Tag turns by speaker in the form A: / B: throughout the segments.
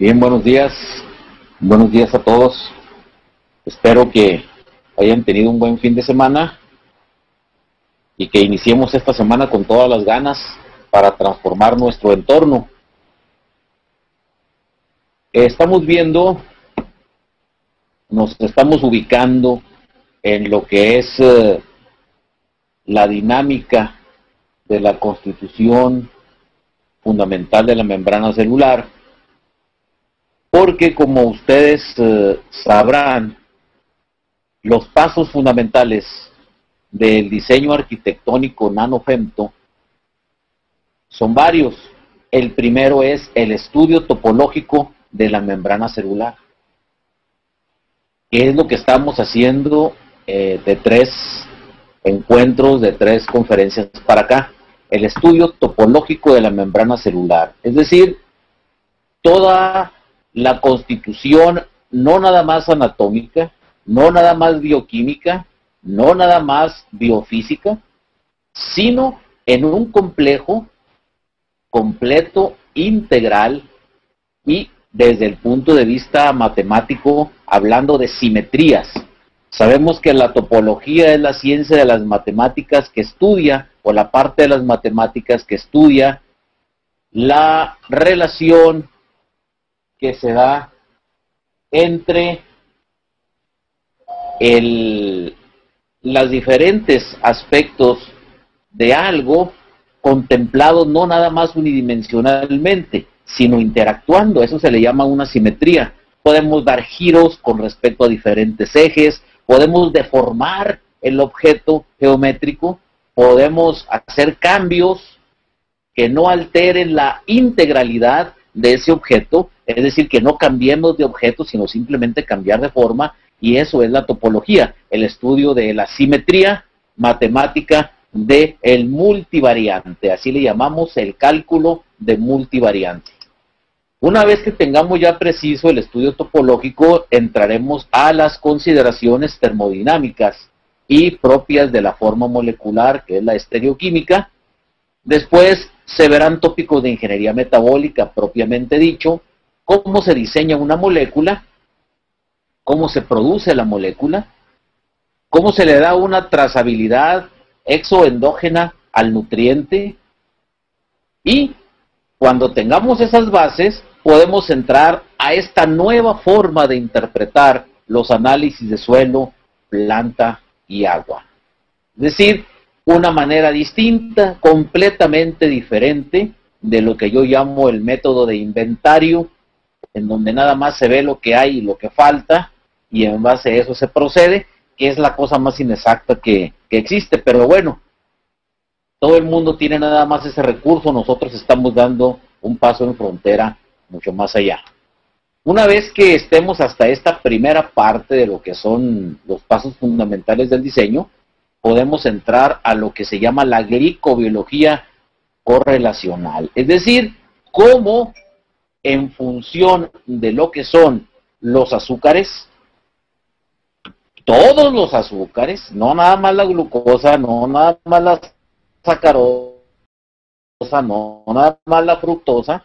A: Bien, buenos días a todos. Espero que hayan tenido un buen fin de semana y que iniciemos esta semana con todas las ganas para transformar nuestro entorno. Nos estamos ubicando en lo que es la dinámica de la constitución fundamental de la membrana celular, porque como ustedes sabrán, los pasos fundamentales del diseño arquitectónico nano-femto son varios. El primero es el estudio topológico de la membrana celular, que es lo que estamos haciendo de 3 encuentros, de 3 conferencias para acá. El estudio topológico de la membrana celular, es decir, toda la constitución, no nada más anatómica, no nada más bioquímica, no nada más biofísica, sino en un complejo completo, integral y desde el punto de vista matemático, hablando de simetrías. Sabemos que la topología es la ciencia de las matemáticas que estudia, o la parte de las matemáticas que estudia la relación que se da entre los diferentes aspectos de algo contemplados no nada más unidimensionalmente, sino interactuando. Eso se le llama una simetría. Podemos dar giros con respecto a diferentes ejes, podemos deformar el objeto geométrico, podemos hacer cambios que no alteren la integralidad de ese objeto, es decir, que no cambiemos de objeto, sino simplemente cambiar de forma, y eso es la topología, el estudio de la simetría matemática del multivariante, así le llamamos el cálculo de multivariante. Una vez que tengamos ya preciso el estudio topológico, entraremos a las consideraciones termodinámicas y propias de la forma molecular, que es la estereoquímica. Después se verán tópicos de ingeniería metabólica propiamente dicho, cómo se diseña una molécula, cómo se produce la molécula, cómo se le da una trazabilidad exoendógena al nutriente, y cuando tengamos esas bases podemos entrar a esta nueva forma de interpretar los análisis de suelo, planta y agua. Es decir, una manera distinta, completamente diferente de lo que yo llamo el método de inventario, en donde nada más se ve lo que hay y lo que falta, y en base a eso se procede, que es la cosa más inexacta que existe. Pero bueno, todo el mundo tiene nada más ese recurso, nosotros estamos dando un paso en frontera mucho más allá. Una vez que estemos hasta esta primera parte de lo que son los pasos fundamentales del diseño, podemos entrar a lo que se llama la glicobiología correlacional. Es decir, cómo en función de lo que son los azúcares, todos los azúcares, no nada más la glucosa, no nada más la sacarosa, no nada más la fructosa,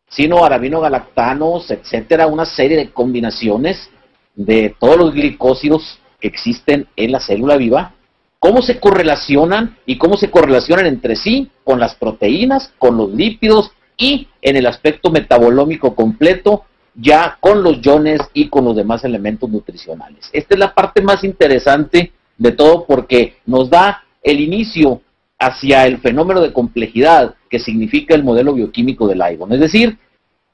A: sino arabinogalactanos, etcétera, una serie de combinaciones de todos los glicósidos que existen en la célula viva, cómo se correlacionan y cómo se correlacionan entre sí con las proteínas, con los lípidos y en el aspecto metabolómico completo, ya con los iones y con los demás elementos nutricionales. Esta es la parte más interesante de todo, porque nos da el inicio hacia el fenómeno de complejidad que significa el modelo bioquímico del Igon. Es decir,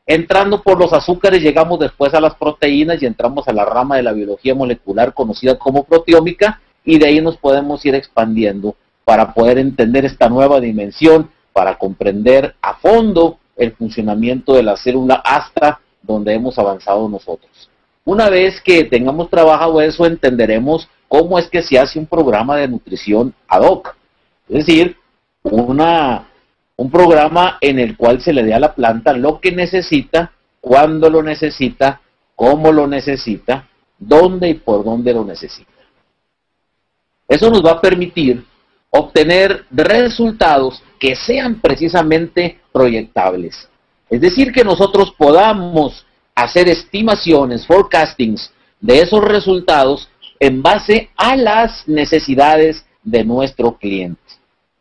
A: entrando por los azúcares llegamos después a las proteínas y entramos a la rama de la biología molecular conocida como proteómica, y de ahí nos podemos ir expandiendo para poder entender esta nueva dimensión, para comprender a fondo el funcionamiento de la célula hasta donde hemos avanzado nosotros. Una vez que tengamos trabajado eso, entenderemos cómo es que se hace un programa de nutrición ad hoc. Es decir, un programa en el cual se le dé a la planta lo que necesita, cuándo lo necesita, cómo lo necesita, dónde y por dónde lo necesita. Eso nos va a permitir obtener resultados que sean precisamente proyectables, Es decir, que nosotros podamos hacer estimaciones, forecastings de esos resultados en base a las necesidades de nuestro cliente.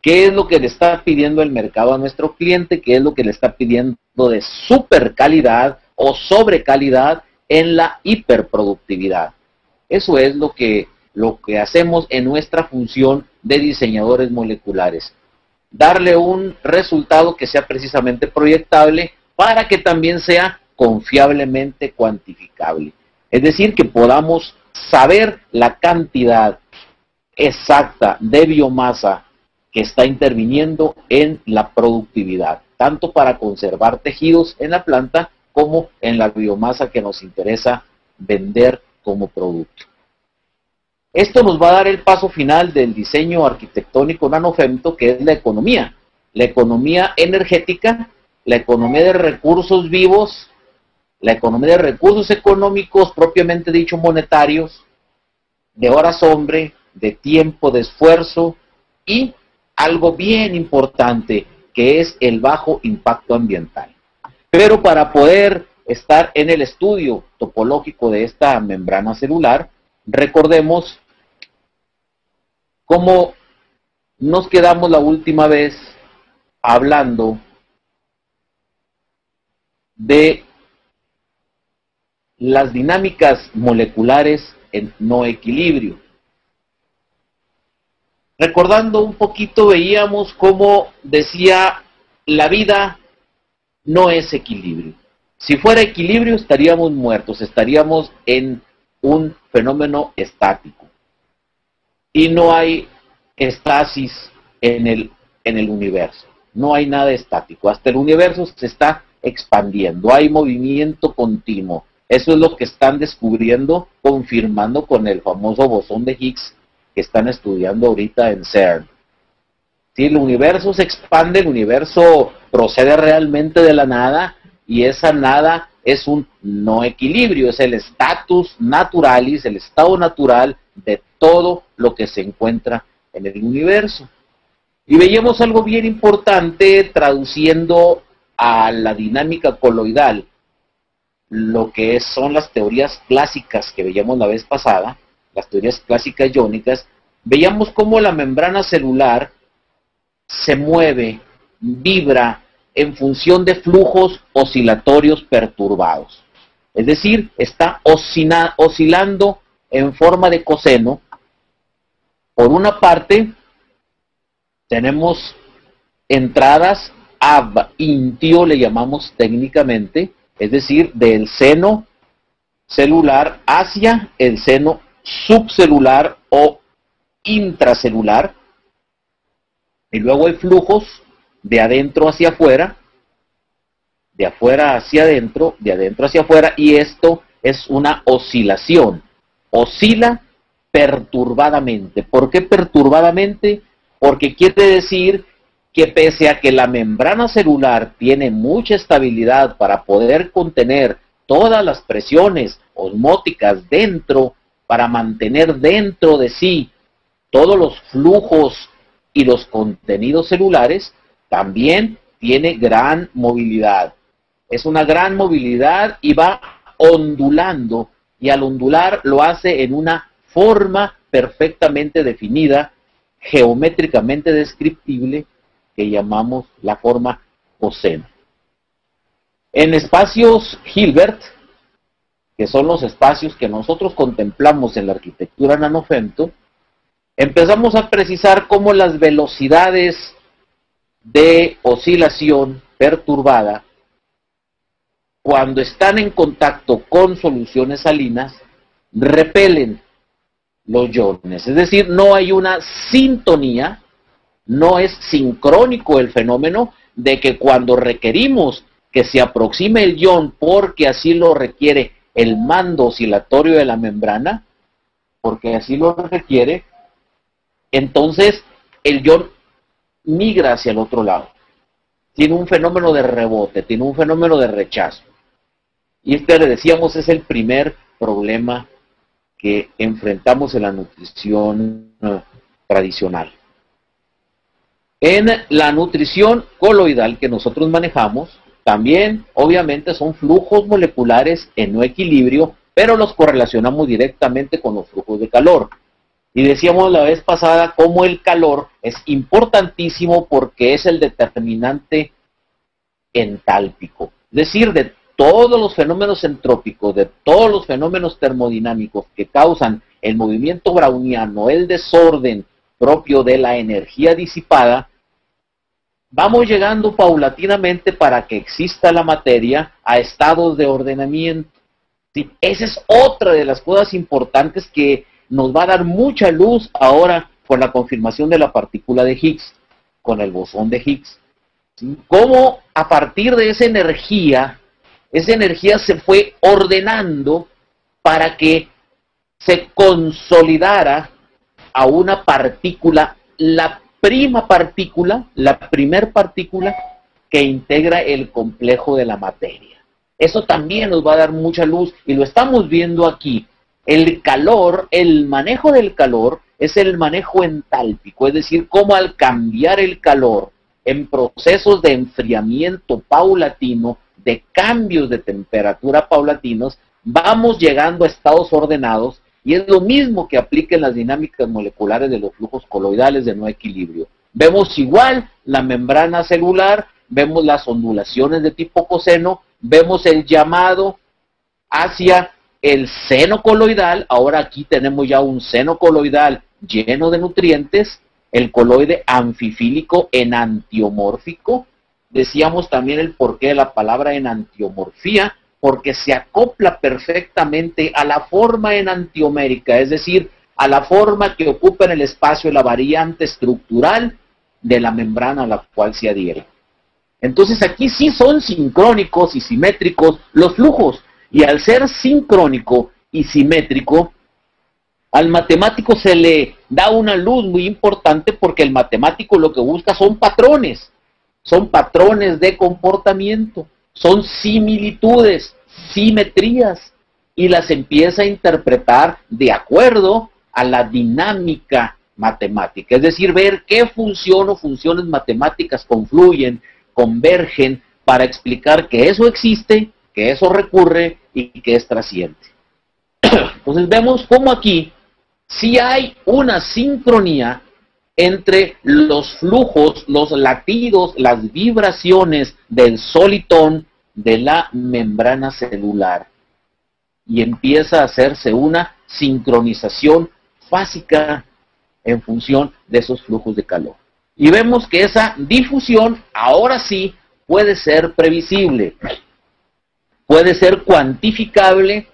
A: ¿Qué es lo que le está pidiendo el mercado a nuestro cliente? ¿Qué es lo que le está pidiendo de super calidad o sobre calidad en la hiperproductividad? Eso es lo que hacemos en nuestra función de diseñadores moleculares. Darle un resultado que sea precisamente proyectable para que también sea confiablemente cuantificable. Es decir, que podamos saber la cantidad exacta de biomasa que está interviniendo en la productividad, tanto para conservar tejidos en la planta como en la biomasa que nos interesa vender como producto. Esto nos va a dar el paso final del diseño arquitectónico nanofemto, que es la economía energética, la economía de recursos vivos, la economía de recursos económicos, propiamente dicho monetarios, de horas hombre, de tiempo, de esfuerzo y algo bien importante, que es el bajo impacto ambiental. Pero para poder estar en el estudio topológico de esta membrana celular, recordemos cómo nos quedamos la última vez hablando de las dinámicas moleculares en no equilibrio. Recordando un poquito, veíamos cómo decía, la vida no es equilibrio. Si fuera equilibrio estaríamos muertos, estaríamos en un fenómeno estático. Y no hay estasis en el universo. No hay nada estático. Hasta el universo se está expandiendo. Hay movimiento continuo. Eso es lo que están descubriendo, confirmando con el famoso bosón de Higgs que están estudiando ahorita en CERN. Si el universo se expande, el universo procede realmente de la nada, y esa nada es un no equilibrio, es el status naturalis, el estado natural de todo lo que se encuentra en el universo. Y veíamos algo bien importante traduciendo a la dinámica coloidal lo que son las teorías clásicas que veíamos la vez pasada, las teorías clásicas iónicas. Veíamos cómo la membrana celular se mueve, vibra en función de flujos oscilatorios perturbados. Es decir, está oscilando en forma de coseno. Por una parte, tenemos entradas ab intio, le llamamos técnicamente, es decir, del seno celular hacia el seno subcelular o intracelular, y luego hay flujos de adentro hacia afuera, de afuera hacia adentro, de adentro hacia afuera, y esto es una oscilación. Oscila perturbadamente. ¿Por qué perturbadamente? Porque quiere decir que pese a que la membrana celular tiene mucha estabilidad para poder contener todas las presiones osmóticas dentro, para mantener dentro de sí todos los flujos y los contenidos celulares, también tiene gran movilidad. Es una gran movilidad y va ondulando, y al ondular lo hace en una forma perfectamente definida, geométricamente descriptible, que llamamos la forma coseno. En espacios Hilbert, que son los espacios que nosotros contemplamos en la arquitectura nanofemto, empezamos a precisar cómo las velocidades de oscilación perturbada, cuando están en contacto con soluciones salinas, repelen los iones. Es decir, no hay una sintonía, no es sincrónico el fenómeno de que cuando requerimos que se aproxime el ion porque así lo requiere el mando oscilatorio de la membrana, porque así lo requiere, entonces el ion migra hacia el otro lado. Tiene un fenómeno de rebote, tiene un fenómeno de rechazo. Y este, le decíamos, es el primer problema que enfrentamos en la nutrición tradicional. En la nutrición coloidal que nosotros manejamos, También, obviamente, son flujos moleculares en no equilibrio, pero los correlacionamos directamente con los flujos de calor. Y decíamos la vez pasada cómo el calor es importantísimo porque es el determinante entálpico. Es decir, de todos los fenómenos entrópicos, de todos los fenómenos termodinámicos que causan el movimiento browniano, el desorden propio de la energía disipada, vamos llegando paulatinamente para que exista la materia a estados de ordenamiento. ¿Sí? Esa es otra de las cosas importantes que nos va a dar mucha luz ahora con la confirmación de la partícula de Higgs, con el bosón de Higgs. ¿Sí? Cómo a partir de esa energía se fue ordenando para que se consolidara a una partícula, la primer partícula que integra el complejo de la materia. Eso también nos va a dar mucha luz y lo estamos viendo aquí. El calor, el manejo del calor es el manejo entálpico, es decir, cómo al cambiar el calor en procesos de enfriamiento paulatino, de cambios de temperatura paulatinos, vamos llegando a estados ordenados y es lo mismo que aplica en las dinámicas moleculares de los flujos coloidales de no equilibrio. Vemos igual la membrana celular, vemos las ondulaciones de tipo coseno, vemos el llamado hacia el seno coloidal. Ahora aquí tenemos ya un seno coloidal lleno de nutrientes, el coloide anfifílico enantiomórfico. Decíamos también el porqué de la palabra enantiomorfía, porque se acopla perfectamente a la forma enantiomérica, es decir, a la forma que ocupa en el espacio la variante estructural de la membrana a la cual se adhiere. Entonces aquí sí son sincrónicos y simétricos los flujos, y al ser sincrónico y simétrico, al matemático se le da una luz muy importante porque el matemático lo que busca son patrones de comportamiento, son similitudes, simetrías, y las empieza a interpretar de acuerdo a la dinámica matemática, es decir, ver qué función o funciones matemáticas confluyen, convergen para explicar que eso existe, que eso recurre y que es trasciente. Entonces vemos cómo aquí sí hay una sincronía entre los flujos, los latidos, las vibraciones del solitón de la membrana celular. Y empieza a hacerse una sincronización fásica en función de esos flujos de calor. Y vemos que esa difusión ahora sí puede ser previsible, puede ser cuantificable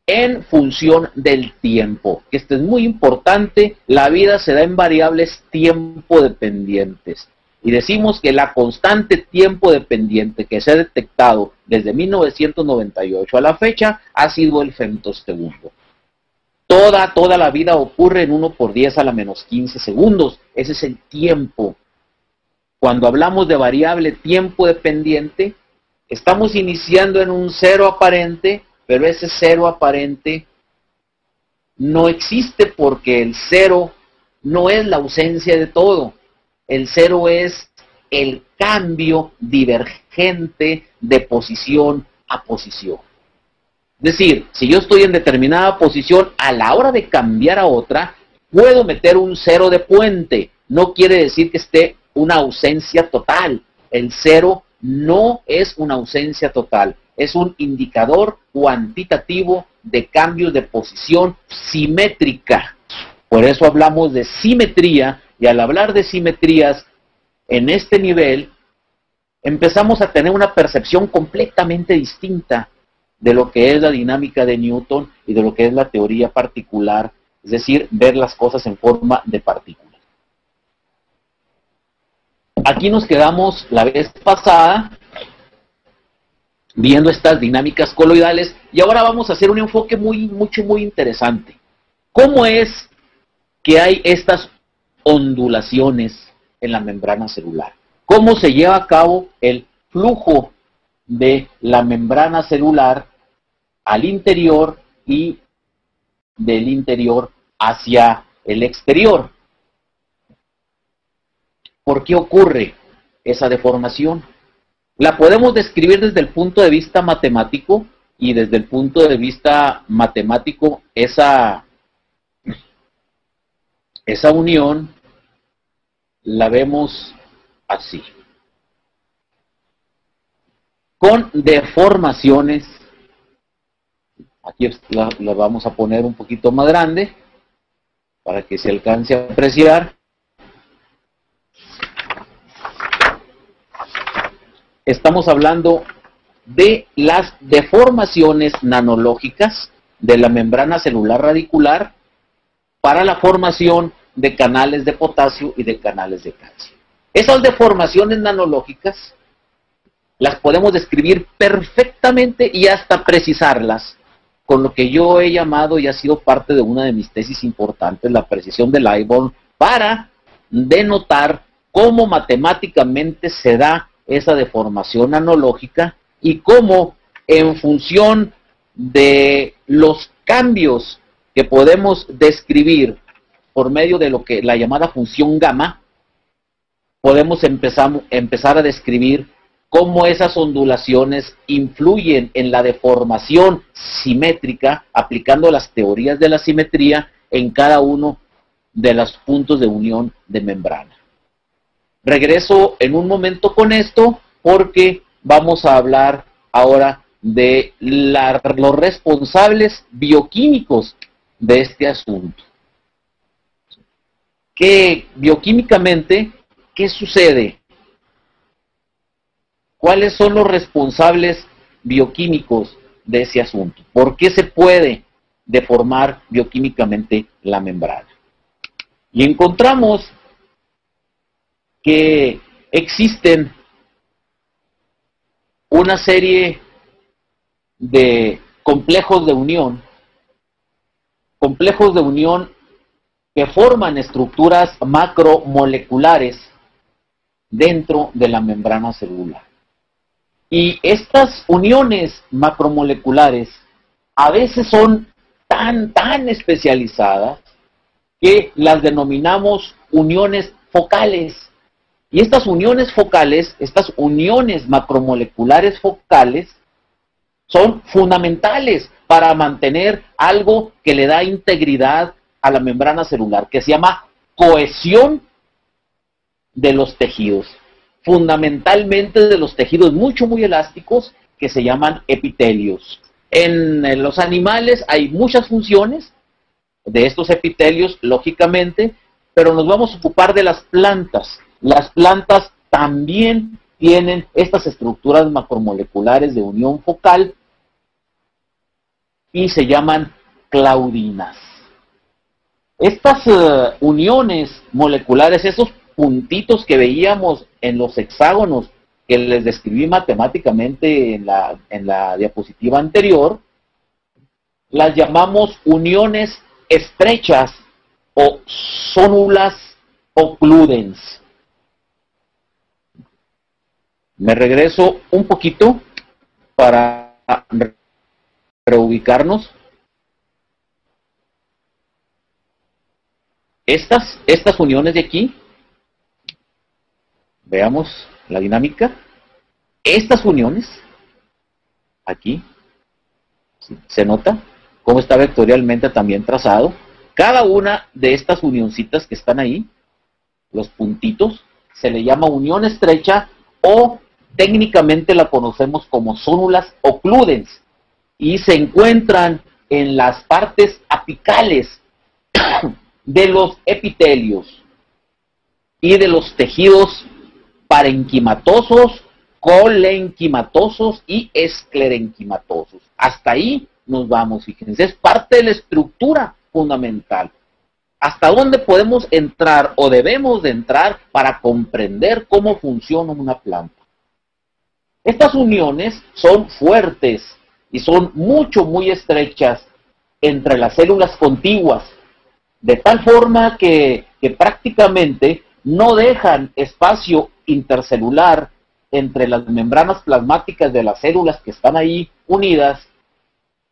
A: en función del tiempo. Esto es muy importante, la vida se da en variables tiempo dependientes. Y decimos que la constante tiempo dependiente que se ha detectado desde 1998 a la fecha ha sido el femtosegundo. Toda la vida ocurre en 1 por 10 a la menos 15 segundos. Ese es el tiempo. Cuando hablamos de variable tiempo dependiente, estamos iniciando en un cero aparente, pero ese cero aparente no existe porque el cero no es la ausencia de todo. El cero es el cambio divergente de posición a posición. Es decir, si yo estoy en determinada posición, a la hora de cambiar a otra, puedo meter un cero de puente. No quiere decir que esté una ausencia total. El cero no es una ausencia total. Es un indicador cuantitativo de cambios de posición simétrica. Por eso hablamos de simetría, y al hablar de simetrías en este nivel, empezamos a tener una percepción completamente distinta de lo que es la dinámica de Newton y de lo que es la teoría particular, es decir, ver las cosas en forma de partículas. Aquí nos quedamos la vez pasada viendo estas dinámicas coloidales y ahora vamos a hacer un enfoque muy interesante. ¿Cómo es que hay estas ondulaciones en la membrana celular? ¿Cómo se lleva a cabo el flujo de la membrana celular al interior y del interior hacia el exterior? ¿Por qué ocurre esa deformación? La podemos describir desde el punto de vista matemático, y desde el punto de vista matemático esa unión la vemos así, con deformaciones. Aquí la vamos a poner un poquito más grande para que se alcance a apreciar. Estamos hablando de las deformaciones nanológicas de la membrana celular radicular para la formación de canales de potasio y de canales de calcio. Esas deformaciones nanológicas las podemos describir perfectamente y hasta precisarlas con lo que yo he llamado y ha sido parte de una de mis tesis importantes, la precisión de Liebold, para denotar cómo matemáticamente se da esa deformación nanológica y cómo en función de los cambios que podemos describir por medio de lo que la llamada función gamma, podemos empezar a describir cómo esas ondulaciones influyen en la deformación simétrica, aplicando las teorías de la simetría en cada uno de los puntos de unión de membrana. Regreso en un momento con esto porque vamos a hablar ahora de los responsables bioquímicos de este asunto. Que bioquímicamente, ¿qué sucede? ¿Cuáles son los responsables bioquímicos de ese asunto? ¿Por qué se puede deformar bioquímicamente la membrana? Y encontramos que existen una serie de complejos de unión que forman estructuras macromoleculares dentro de la membrana celular. Y estas uniones macromoleculares a veces son tan especializadas que las denominamos uniones focales. Y estas uniones focales, estas uniones macromoleculares focales, son fundamentales para mantener algo que le da integridad a la membrana celular, que se llama cohesión de los tejidos. Fundamentalmente de los tejidos muy elásticos que se llaman epitelios. En los animales hay muchas funciones de estos epitelios, lógicamente, pero nos vamos a ocupar de las plantas. Las plantas también tienen estas estructuras macromoleculares de unión focal y se llaman claudinas. Estas uniones moleculares, esos puntitos que veíamos en los hexágonos que les describí matemáticamente en la diapositiva anterior, las llamamos uniones estrechas o zónulas occludens. Me regreso un poquito para reubicarnos. Estas uniones de aquí, veamos la dinámica. Estas uniones, aquí, ¿se nota cómo está vectorialmente también trazado? Cada una de estas unioncitas que están ahí, los puntitos, se le llama unión estrecha o técnicamente la conocemos como zónulas occludens y se encuentran en las partes apicales de los epitelios y de los tejidos parenquimatosos, colenquimatosos y esclerenquimatosos. Hasta ahí nos vamos, fíjense, es parte de la estructura fundamental. ¿Hasta dónde podemos entrar o debemos de entrar para comprender cómo funciona una planta? Estas uniones son fuertes y son muy estrechas entre las células contiguas, de tal forma que prácticamente no dejan espacio intercelular entre las membranas plasmáticas de las células que están ahí unidas,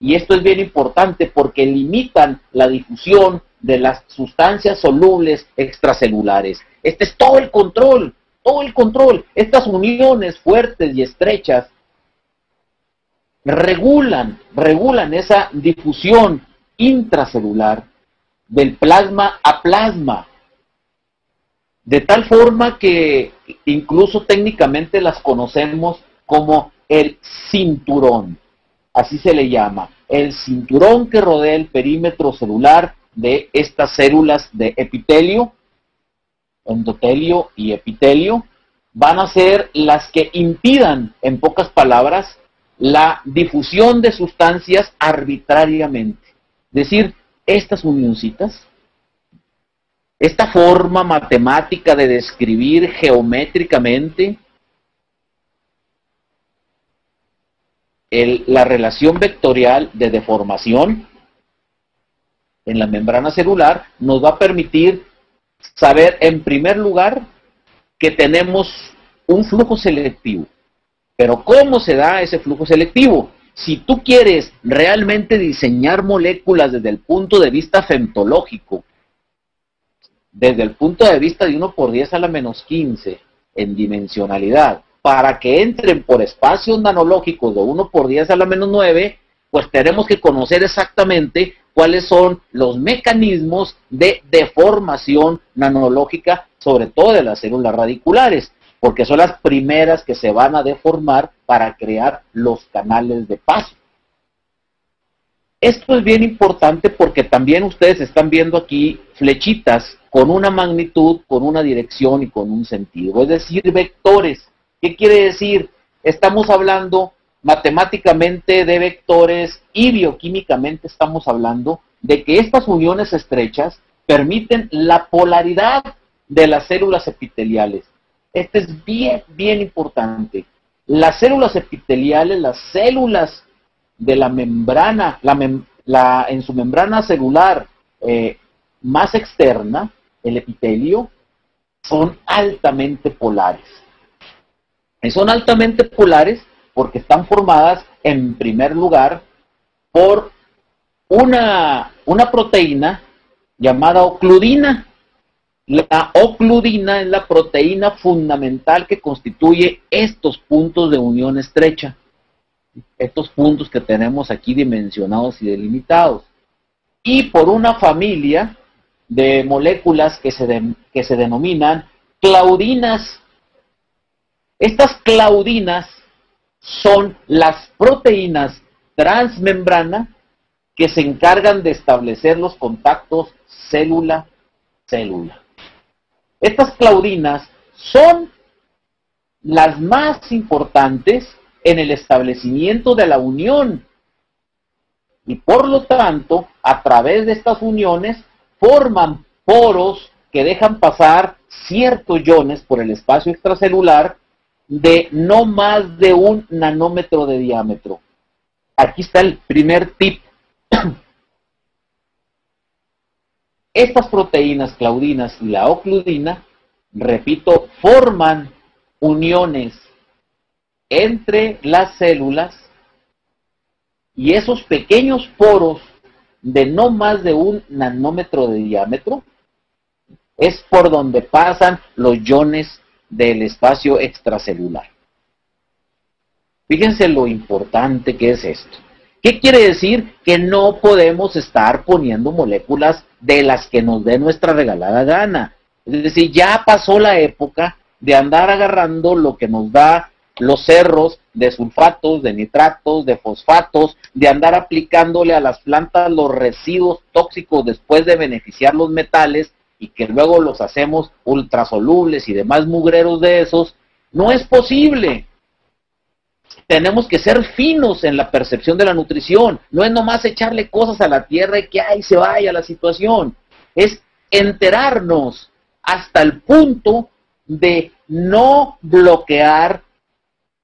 A: y esto es bien importante porque limitan la difusión de las sustancias solubles extracelulares. Este es todo el control todo el control. Estas uniones fuertes y estrechas regulan esa difusión intracelular del plasma a plasma, de tal forma que incluso técnicamente las conocemos como el cinturón, así se le llama, el cinturón que rodea el perímetro celular de estas células de epitelio, endotelio y epitelio, van a ser las que impidan, en pocas palabras, la difusión de sustancias arbitrariamente. Es decir, estas unioncitas, esta forma matemática de describir geométricamente la relación vectorial de deformación en la membrana celular, nos va a permitir saber, en primer lugar, que tenemos un flujo selectivo. Pero ¿cómo se da ese flujo selectivo? Si tú quieres realmente diseñar moléculas desde el punto de vista femtológico, desde el punto de vista de 1 por 10 a la menos 15 en dimensionalidad, para que entren por espacios nanológicos de 1 por 10 a la menos 9, pues tenemos que conocer exactamente cuáles son los mecanismos de deformación nanológica, sobre todo de las células radiculares, porque son las primeras que se van a deformar para crear los canales de paso. Esto es bien importante porque también ustedes están viendo aquí flechitas con una magnitud, con una dirección y con un sentido, es decir, vectores. ¿Qué quiere decir? Estamos hablando matemáticamente de vectores y bioquímicamente estamos hablando de que estas uniones estrechas permiten la polaridad de las células epiteliales. Esto es bien importante. Las células epiteliales, las células de la membrana, en su membrana celular más externa, el epitelio, son altamente polares. Y son altamente polares porque están formadas, en primer lugar, por una proteína llamada ocludina. La ocludina es la proteína fundamental que constituye estos puntos de unión estrecha. Estos puntos que tenemos aquí dimensionados y delimitados. Y por una familia de moléculas que se denominan claudinas. Estas claudinas son las proteínas transmembrana que se encargan de establecer los contactos célula-célula. Estas claudinas son las más importantes en el establecimiento de la unión y por lo tanto, a través de estas uniones forman poros que dejan pasar ciertos iones por el espacio extracelular de no más de 1 nanómetro de diámetro. Aquí está el primer tip. Estas proteínas claudinas y la ocludina, repito, forman uniones entre las células y esos pequeños poros de no más de 1 nanómetro de diámetro es por donde pasan los iones del espacio extracelular. Fíjense lo importante que es esto. ¿Qué quiere decir? Que no podemos estar poniendo moléculas de las que nos dé nuestra regalada gana. Es decir, ya pasó la época de andar agarrando lo que nos da los cerros de sulfatos, de nitratos, de fosfatos, de andar aplicándole a las plantas los residuos tóxicos después de beneficiar los metales y que luego los hacemos ultrasolubles y demás mugreros de esos. No es posible. Tenemos que ser finos en la percepción de la nutrición. No es nomás echarle cosas a la tierra y que ahí se vaya la situación. Es enterarnos hasta el punto de no bloquear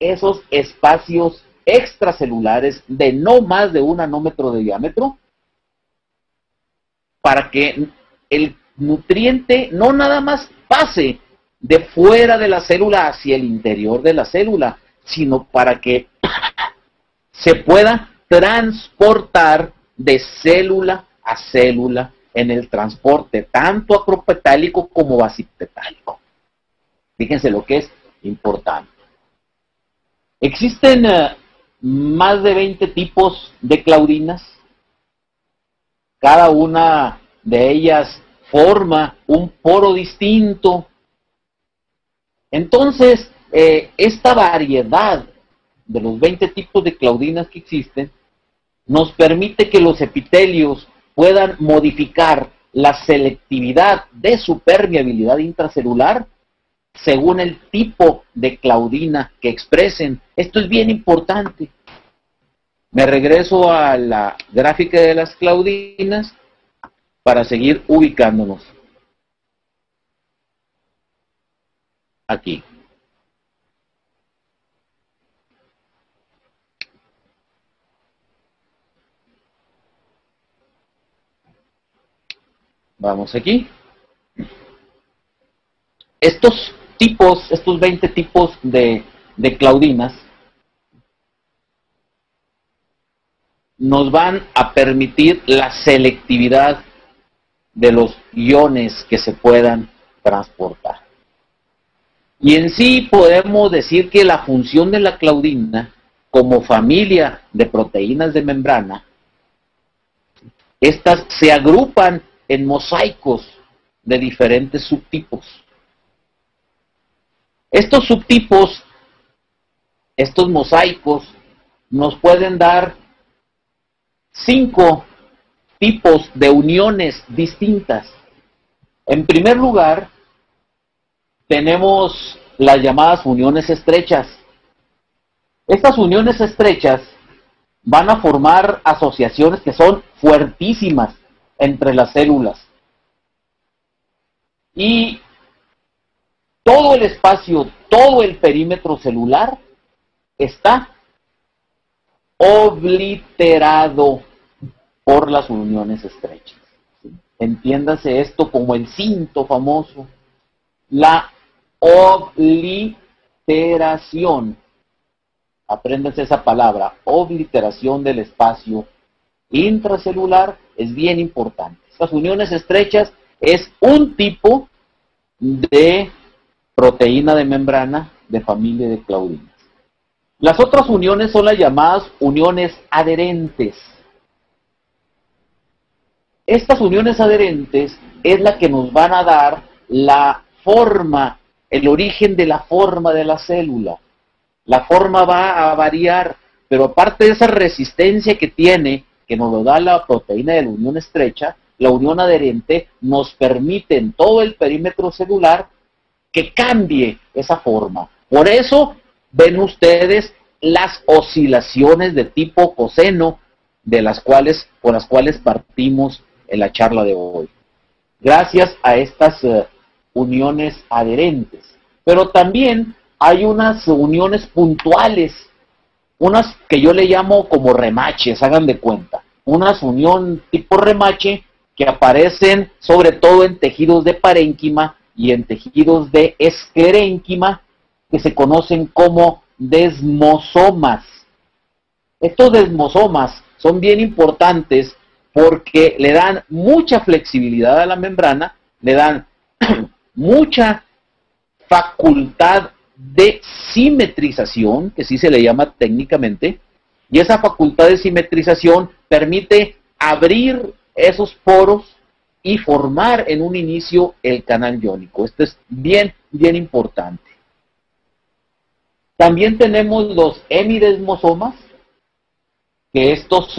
A: esos espacios extracelulares de no más de 1 nanómetro de diámetro para que el nutriente no nada más pase de fuera de la célula hacia el interior de la célula, sino para que se pueda transportar de célula a célula en el transporte tanto acropetálico como basipetálico. Fíjense lo que es importante. Existen más de 20 tipos de claudinas. Cada una de ellas forma un poro distinto. Entonces, esta variedad de los 20 tipos de claudinas que existen nos permite que los epitelios puedan modificar la selectividad de su permeabilidad intracelular según el tipo de claudina que expresen. Esto es bien importante. Me regreso a la gráfica de las claudinas para seguir ubicándonos. Aquí. Vamos aquí. Estos 20 tipos de claudinas nos van a permitir la selectividad de los iones que se puedan transportar. Y en sí podemos decir que la función de la claudina como familia de proteínas de membrana, estas se agrupan en mosaicos de diferentes subtipos. Estos subtipos, estos mosaicos, nos pueden dar 5 tipos de uniones distintas. En primer lugar, tenemos las llamadas uniones estrechas. Estas uniones estrechas van a formar asociaciones que son fuertísimas entre las células. Y todo el espacio, todo el perímetro celular está obliterado por las uniones estrechas. Entiéndase esto como el cinto famoso. La obliteración. Apréndanse esa palabra, obliteración del espacio intracelular, es bien importante. Estas uniones estrechas es un tipo de proteína de membrana de familia de claudinas. Las otras uniones son las llamadas uniones adherentes. Estas uniones adherentes es la que nos van a dar la forma, el origen de la forma de la célula. La forma va a variar, pero aparte de esa resistencia que tiene, que nos lo da la proteína de la unión estrecha, la unión adherente nos permite en todo el perímetro celular que cambie esa forma. Por eso ven ustedes las oscilaciones de tipo coseno por las cuales partimos en la charla de hoy. Gracias a estas uniones adherentes. Pero también hay unas uniones puntuales, unas que yo le llamo como remaches, hagan de cuenta. Unas unión tipo remache que aparecen sobre todo en tejidos de parénquima y en tejidos de esclerénquima, que se conocen como desmosomas. Estos desmosomas son bien importantes porque le dan mucha flexibilidad a la membrana, le dan mucha facultad de simetrización, que sí se le llama técnicamente, y esa facultad de simetrización permite abrir esos poros y formar en un inicio el canal iónico. Esto es bien importante. También tenemos los hemidesmosomas, que estos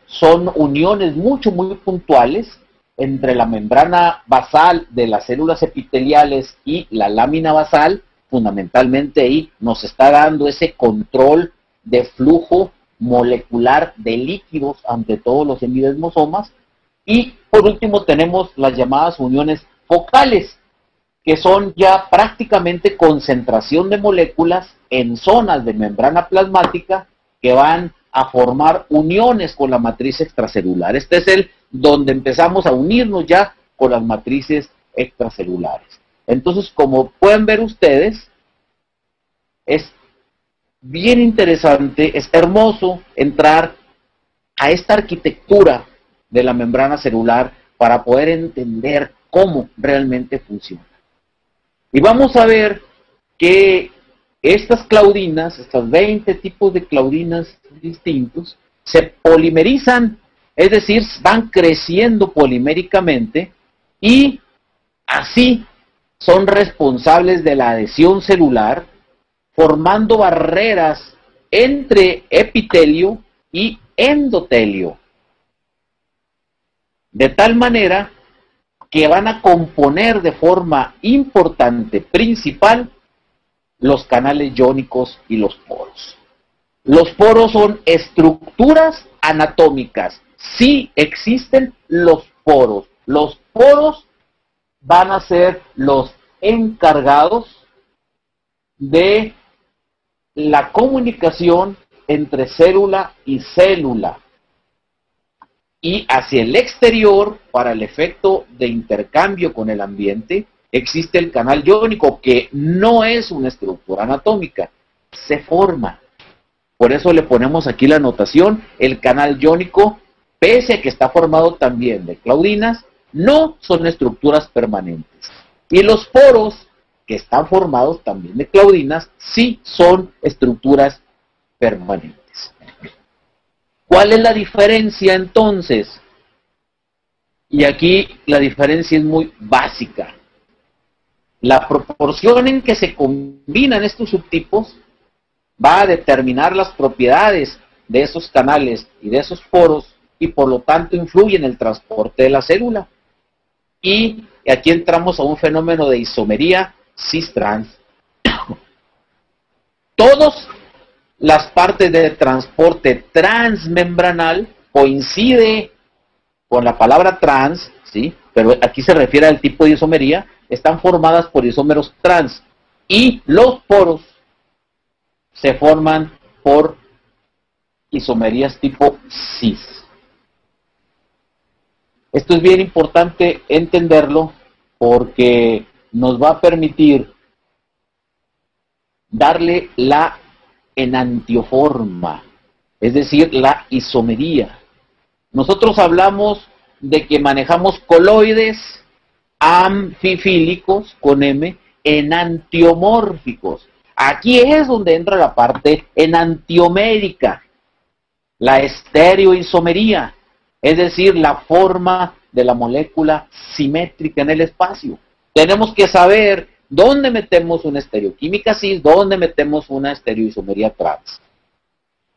A: son uniones muy puntuales entre la membrana basal de las células epiteliales y la lámina basal. Fundamentalmente ahí nos está dando ese control de flujo molecular de líquidos ante todos los hemidesmosomas. Y por último tenemos las llamadas uniones focales, que son ya prácticamente concentración de moléculas en zonas de membrana plasmática que van a formar uniones con la matriz extracelular. Este es el donde empezamos a unirnos ya con las matrices extracelulares. Entonces, como pueden ver ustedes, es bien interesante, es hermoso entrar a esta arquitectura de la membrana celular para poder entender cómo realmente funciona. Y vamos a ver que estas claudinas, estas 20 tipos de claudinas distintos, se polimerizan, es decir, van creciendo poliméricamente y así son responsables de la adhesión celular, formando barreras entre epitelio y endotelio, de tal manera que van a componer de forma importante, principal, los canales iónicos y los poros. Los poros son estructuras anatómicas. Sí existen los poros. Los poros van a ser los encargados de la comunicación entre célula y célula. Y hacia el exterior, para el efecto de intercambio con el ambiente, existe el canal iónico, que no es una estructura anatómica, se forma. Por eso le ponemos aquí la anotación, el canal iónico, pese a que está formado también de claudinas, no son estructuras permanentes. Y los poros, que están formados también de claudinas, sí son estructuras permanentes. ¿Cuál es la diferencia entonces? Y aquí la diferencia es muy básica. La proporción en que se combinan estos subtipos va a determinar las propiedades de esos canales y de esos poros, y por lo tanto influye en el transporte de la célula. Y aquí entramos a un fenómeno de isomería cis-trans. Todas las partes de transporte transmembranal coincide con la palabra trans, ¿sí? Pero aquí se refiere al tipo de isomería, están formadas por isómeros trans, y los poros se forman por isomerías tipo cis. Esto es bien importante entenderlo porque nos va a permitir darle la enantioforma, es decir, la isomería. Nosotros hablamos de que manejamos coloides amfifílicos, con M, enantiomórficos. Aquí es donde entra la parte enantiomérica, la estereoisomería, es decir, la forma de la molécula simétrica en el espacio. Tenemos que saber dónde metemos una estereoquímica cis, dónde metemos una estereoisomería trans.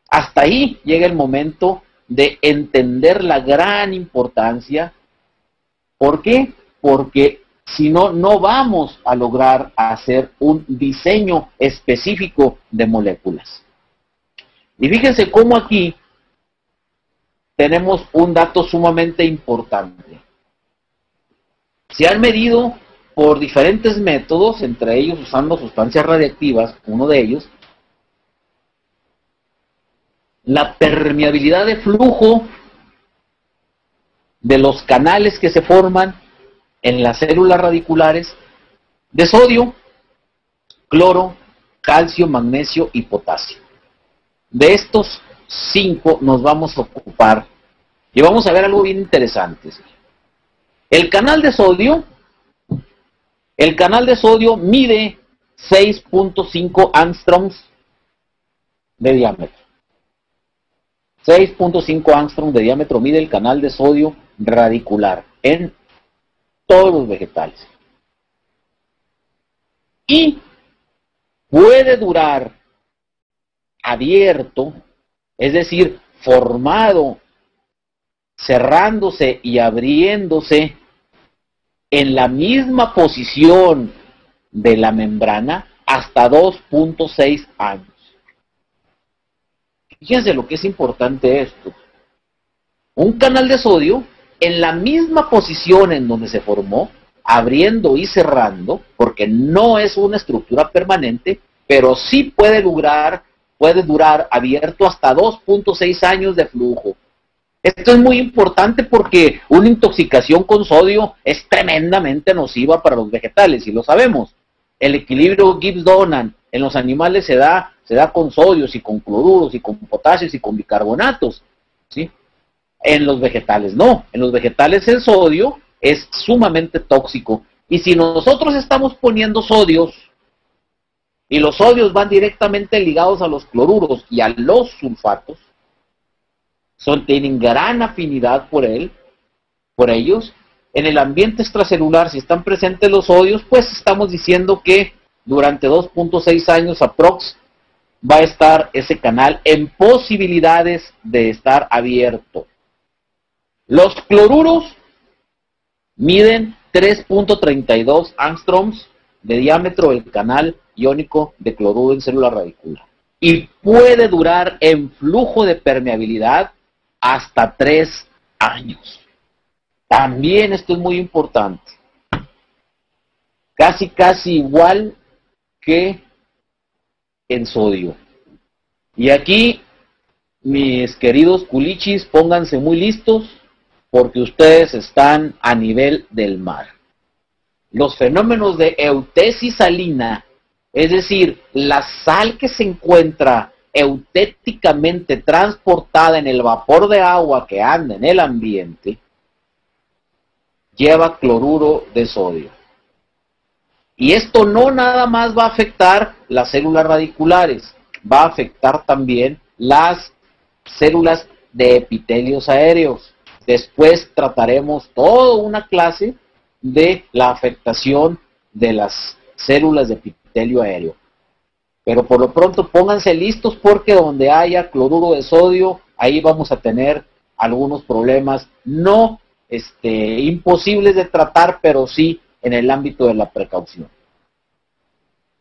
A: Hasta ahí llega el momento de entender la gran importancia. ¿Por qué? Porque si no, no vamos a lograr hacer un diseño específico de moléculas. Y fíjense cómo aquí tenemos un dato sumamente importante. Se han medido por diferentes métodos, entre ellos usando sustancias radiactivas, uno de ellos, la permeabilidad de flujo de los canales que se forman en las células radiculares de sodio, cloro, calcio, magnesio y potasio. De estos 5 nos vamos a ocupar y vamos a ver algo bien interesante. El canal de sodio mide 6.5 angstroms de diámetro. 6.5 angstroms de diámetro mide el canal de sodio radicular en todos los vegetales. Y puede durar abierto, es decir, formado, cerrándose y abriéndose en la misma posición de la membrana hasta 2.6 años. Fíjense lo que es importante esto. Un canal de sodio en la misma posición en donde se formó, abriendo y cerrando, porque no es una estructura permanente, pero sí puede durar abierto hasta 2.6 años de flujo. Esto es muy importante porque una intoxicación con sodio es tremendamente nociva para los vegetales, y lo sabemos. El equilibrio Gibbs-Donan en los animales se da con sodios y con cloruros y con potasios y con bicarbonatos, ¿sí? En los vegetales no. En los vegetales el sodio es sumamente tóxico. Y si nosotros estamos poniendo sodios y los sodios van directamente ligados a los cloruros y a los sulfatos, tienen gran afinidad por ellos. En el ambiente extracelular, si están presentes los sodios, pues estamos diciendo que durante 2.6 años aprox va a estar ese canal en posibilidades de estar abierto. Los cloruros miden 3.32 angstroms de diámetro el canal iónico de cloruro en célula radicular. Y puede durar en flujo de permeabilidad hasta 3 años. También esto es muy importante. Casi igual que en sodio. Y aquí, mis queridos culichis, pónganse muy listos porque ustedes están a nivel del mar. Los fenómenos de eutesis salina, es decir, la sal que se encuentra eutéticamente transportada en el vapor de agua que anda en el ambiente, lleva cloruro de sodio. Y esto no nada más va a afectar las células radiculares, va a afectar también las células de epitelios aéreos. Después trataremos toda una clase de la afectación de las células de epitelio aéreo. Pero por lo pronto pónganse listos porque donde haya cloruro de sodio, ahí vamos a tener algunos problemas, no imposibles de tratar, pero sí en el ámbito de la precaución.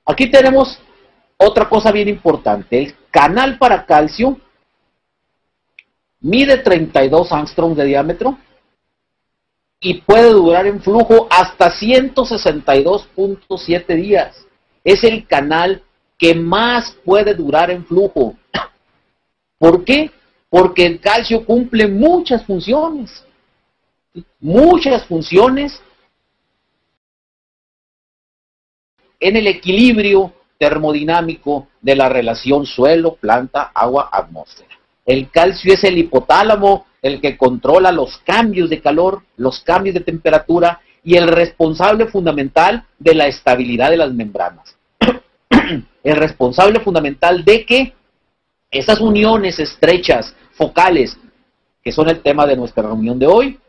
A: Aquí tenemos otra cosa bien importante. El canal para calcio mide 32 angstroms de diámetro y puede durar en flujo hasta 162.7 días. Es el canal que más puede durar en flujo. ¿Por qué? Porque el calcio cumple muchas funciones. Muchas funciones en el equilibrio termodinámico de la relación suelo, planta, agua, atmósfera. El calcio es el hipotálamo, el que controla los cambios de calor, los cambios de temperatura y el responsable fundamental de la estabilidad de las membranas. El responsable fundamental de que esas uniones estrechas, focales, que son el tema de nuestra reunión de hoy,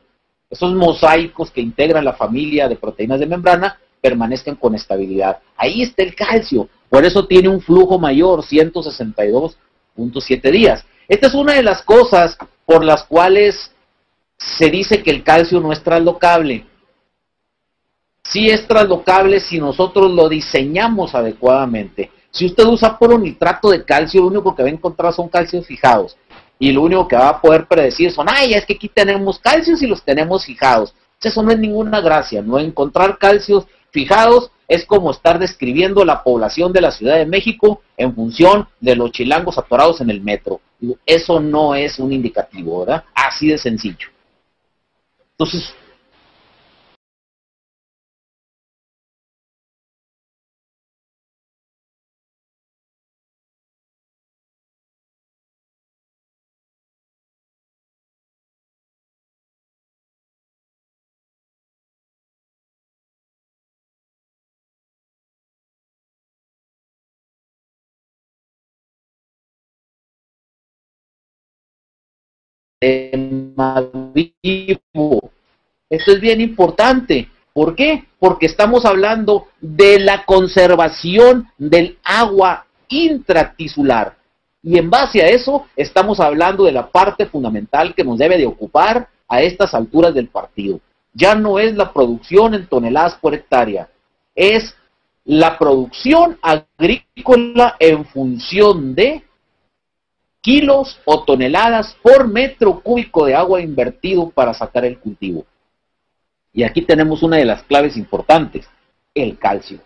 A: esos mosaicos que integran la familia de proteínas de membrana, permanezcan con estabilidad. Ahí está el calcio, por eso tiene un flujo mayor, 162.7 días. Esta es una de las cosas por las cuales se dice que el calcio no es translocable. Sí es translocable si nosotros lo diseñamos adecuadamente. Si usted usa puro nitrato de calcio, lo único que va a encontrar son calcios fijados. Y lo único que va a poder predecir son, ay, es que aquí tenemos calcios y los tenemos fijados. Eso no es ninguna gracia, no encontrar calcios fijados es como estar describiendo la población de la Ciudad de México en función de los chilangos atorados en el metro. Eso no es un indicativo, ¿verdad? Así de sencillo. Entonces, tema vivo. Esto es bien importante. ¿Por qué? Porque estamos hablando de la conservación del agua intratisular. Y en base a eso, estamos hablando de la parte fundamental que nos debe de ocupar a estas alturas del partido. Ya no es la producción en toneladas por hectárea, es la producción agrícola en función de kilos o toneladas por metro cúbico de agua invertido para sacar el cultivo. Y aquí tenemos una de las claves importantes, el calcio.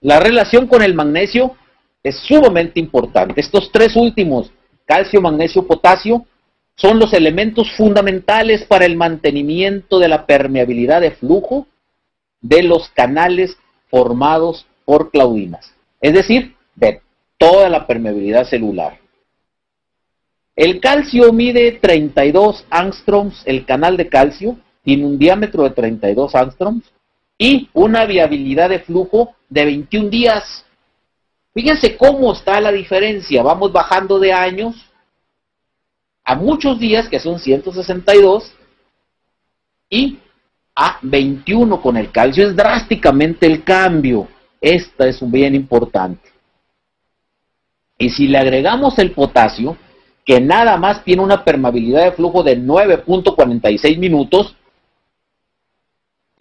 A: La relación con el magnesio es sumamente importante. Estos tres últimos, calcio, magnesio, potasio, son los elementos fundamentales para el mantenimiento de la permeabilidad de flujo de los canales formados por claudinas. Es decir, de toda la permeabilidad celular. El calcio mide 32 angstroms, el canal de calcio tiene un diámetro de 32 angstroms y una viabilidad de flujo de 21 días. Fíjense cómo está la diferencia. Vamos bajando de años a muchos días, que son 162, y a 21 con el calcio. Es drásticamente el cambio. Esta es un bien importante. Y si le agregamos el potasio, que nada más tiene una permeabilidad de flujo de 9.46 minutos,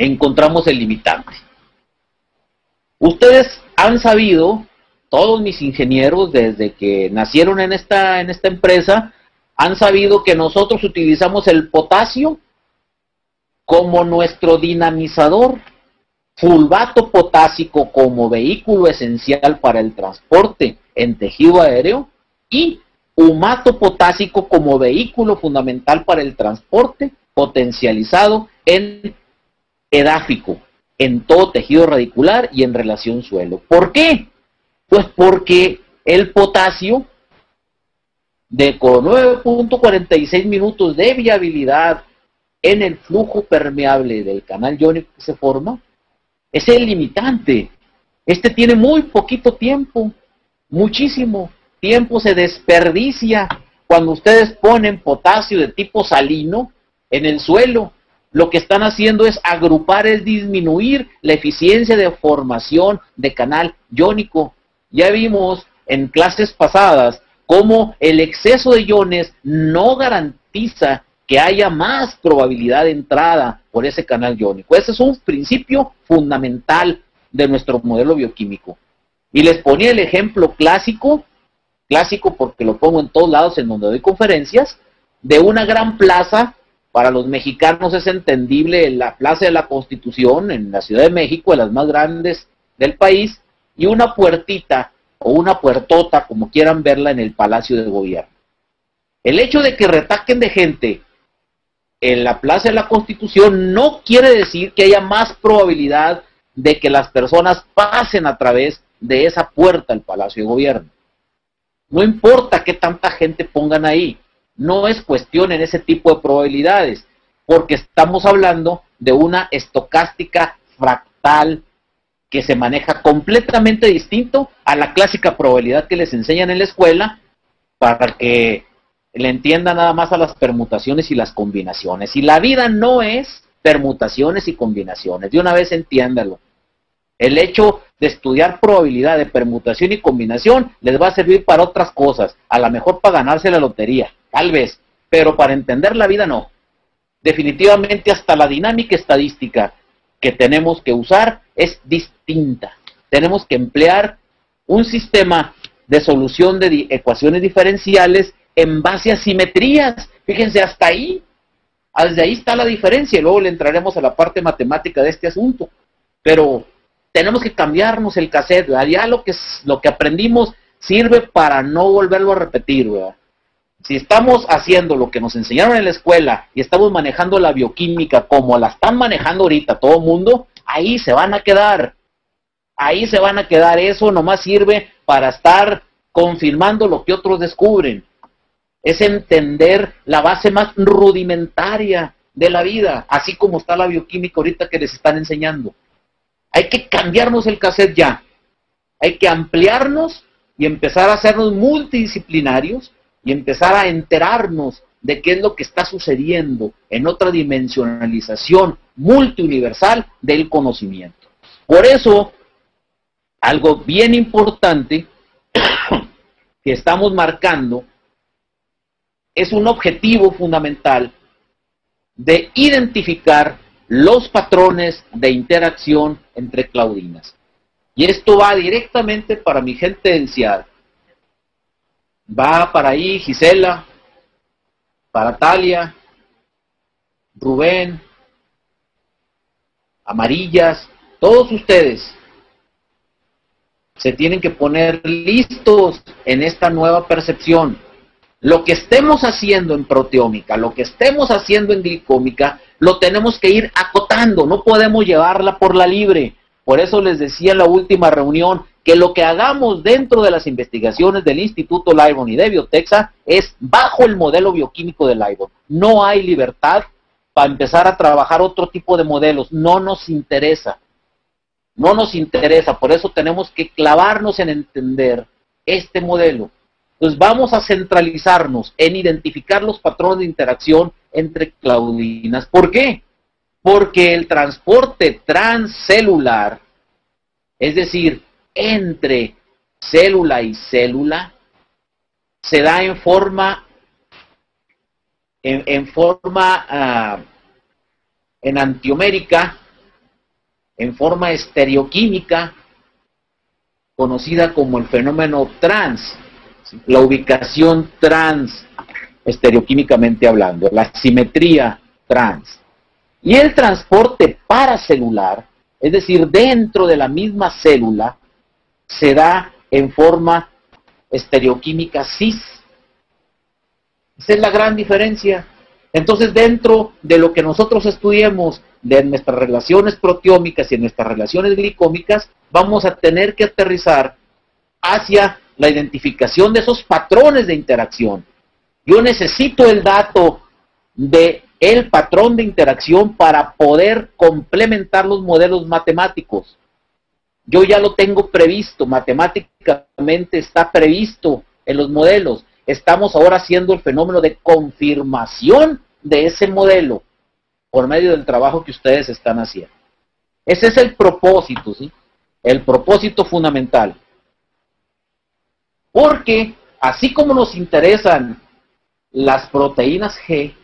A: encontramos el limitante. Ustedes han sabido, todos mis ingenieros, desde que nacieron en esta empresa, han sabido que nosotros utilizamos el potasio como nuestro dinamizador, fulvato potásico como vehículo esencial para el transporte en tejido aéreo y humato potásico como vehículo fundamental para el transporte potencializado en edáfico, en todo tejido radicular y en relación suelo. ¿Por qué? Pues porque el potasio, con 9.46 minutos de viabilidad en el flujo permeable del canal iónico que se forma, es el limitante. Este tiene muy poquito tiempo, muchísimo tiempo se desperdicia cuando ustedes ponen potasio de tipo salino en el suelo. Lo que están haciendo es agrupar, es disminuir la eficiencia de formación de canal iónico. Ya vimos en clases pasadas cómo el exceso de iones no garantiza que haya más probabilidad de entrada por ese canal iónico. Ese es un principio fundamental de nuestro modelo bioquímico. Y les ponía el ejemplo clásico porque lo pongo en todos lados en donde doy conferencias, de una gran plaza. Para los mexicanos es entendible la Plaza de la Constitución en la Ciudad de México, de las más grandes del país, y una puertita o una puertota, como quieran verla, en el Palacio de Gobierno. El hecho de que retaquen de gente en la Plaza de la Constitución no quiere decir que haya más probabilidad de que las personas pasen a través de esa puerta al Palacio de Gobierno. No importa qué tanta gente pongan ahí, no es cuestión en ese tipo de probabilidades, porque estamos hablando de una estocástica fractal que se maneja completamente distinto a la clásica probabilidad que les enseñan en la escuela, para que le entiendan nada más a las permutaciones y las combinaciones. Y la vida no es permutaciones y combinaciones, de una vez entiéndalo. El hecho de estudiar probabilidad de permutación y combinación les va a servir para otras cosas, a lo mejor para ganarse la lotería, tal vez, pero para entender la vida no. Definitivamente hasta la dinámica estadística que tenemos que usar es distinta. Tenemos que emplear un sistema de solución de ecuaciones diferenciales en base a simetrías. Fíjense, hasta ahí, desde ahí está la diferencia, y luego le entraremos a la parte matemática de este asunto. Pero tenemos que cambiarnos el cassette, ¿verdad? Ya lo que aprendimos sirve para no volverlo a repetir, ¿verdad? Si estamos haciendo lo que nos enseñaron en la escuela y estamos manejando la bioquímica como la están manejando ahorita todo el mundo, ahí se van a quedar. Ahí se van a quedar. Eso nomás sirve para estar confirmando lo que otros descubren. Es entender la base más rudimentaria de la vida, así como está la bioquímica ahorita que les están enseñando. Hay que cambiarnos el cassette ya. Hay que ampliarnos y empezar a hacernos multidisciplinarios y empezar a enterarnos de qué es lo que está sucediendo en otra dimensionalización multiuniversal del conocimiento. Por eso, algo bien importante que estamos marcando es un objetivo fundamental de identificar los patrones de interacción entre claudinas. Y esto va directamente para mi gente del CIAD. Va para ahí Gisela, para Talia, Rubén, Amarillas, todos ustedes se tienen que poner listos en esta nueva percepción. Lo que estemos haciendo en proteómica, lo que estemos haciendo en glicómica, lo tenemos que ir acotando, no podemos llevarla por la libre. Por eso les decía en la última reunión que lo que hagamos dentro de las investigaciones del Instituto Librón y de Biotexa es bajo el modelo bioquímico de Librón. No hay libertad para empezar a trabajar otro tipo de modelos, no nos interesa. no nos interesa, por eso tenemos que clavarnos en entender este modelo. Entonces vamos a centralizarnos en identificar los patrones de interacción entre claudinas. ¿Por qué? Porque el transporte transcelular, es decir, entre célula y célula, se da en forma enantiomérica, en forma estereoquímica, conocida como el fenómeno trans, la ubicación trans, estereoquímicamente hablando, la simetría trans. Y el transporte paracelular, es decir, dentro de la misma célula, se da en forma estereoquímica cis. Esa es la gran diferencia. Entonces, dentro de lo que nosotros estudiemos de nuestras relaciones proteómicas y en nuestras relaciones glicómicas, vamos a tener que aterrizar hacia la identificación de esos patrones de interacción. Yo necesito el dato de el patrón de interacción para poder complementar los modelos matemáticos. Yo ya lo tengo previsto, matemáticamente está previsto en los modelos. Estamos ahora haciendo el fenómeno de confirmación de ese modelo por medio del trabajo que ustedes están haciendo. Ese es el propósito, ¿sí? El propósito fundamental. Porque así como nos interesan las proteínas G